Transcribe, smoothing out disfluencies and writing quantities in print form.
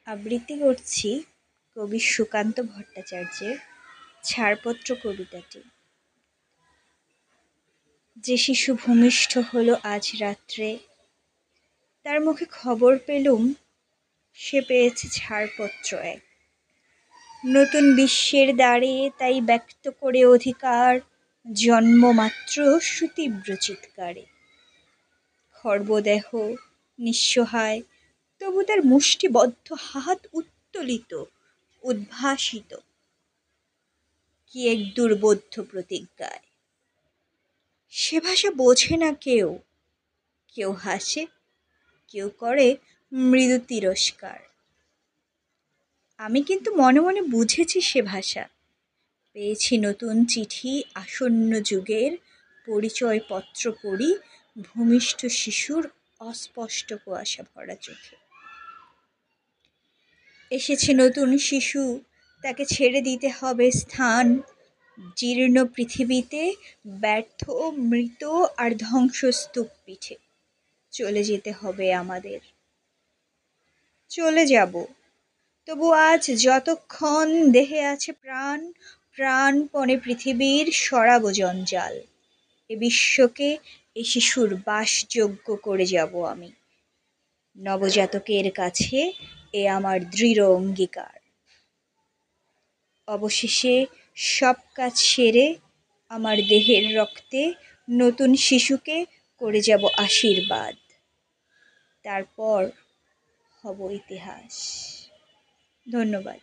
আবৃত্তি করছি কবি সুকান্ত ভট্টাচার্যের ছাড়পত্র কবিতাটি। যে শিশু ভূমিষ্ঠ হলো আজ রাত্রে, তার মুখে খবর পেলুম সে পেয়েছে ছাড়পত্র এক। নতুন বিশ্বের দ্বারে তাই ব্যক্ত করে অধিকার, জন্মমাত্র সুতীব্র চিৎকারে। খর্বদেহ নিঃসহায়, তবু তার মুষ্টিবদ্ধ হাত উত্তোলিত, উদ্ভাসিত কি এক দুর্বোধ্য প্রতিজ্ঞায়। সে ভাষা বোঝে না কেউ, কেউ হাসে, কেউ করে মৃদু তিরস্কার। আমি কিন্তু মনে মনে বুঝেছি সে ভাষা। পেয়েছি নতুন চিঠি আসন্ন যুগের, পরিচয়পত্র পড়ি ভূমিষ্ঠ শিশুর অস্পষ্ট কুয়াশা ভরা চোখে। এসেছে নতুন শিশু, তাকে ছেড়ে দিতে হবে স্থান। জীর্ণ পৃথিবীতে ব্যর্থ, মৃত আর ধ্বংসস্তূপ পিঠে চলে যেতে হবে আমাদের। চলে যাব, তবু আজ যতক্ষণ দেহে আছে প্রাণ, প্রাণপণে পৃথিবীর সরাব জঞ্জাল। এ বিশ্বকে এ শিশুর বাসযোগ্য করে যাব আমি। নবজাতকের কাছে এ আমার দৃঢ় অঙ্গীকার। অবশেষে সব কাজ সেরে আমার দেহের রক্তে নতুন শিশুকে করে যাব আশীর্বাদ। তারপর হব ইতিহাস। ধন্যবাদ।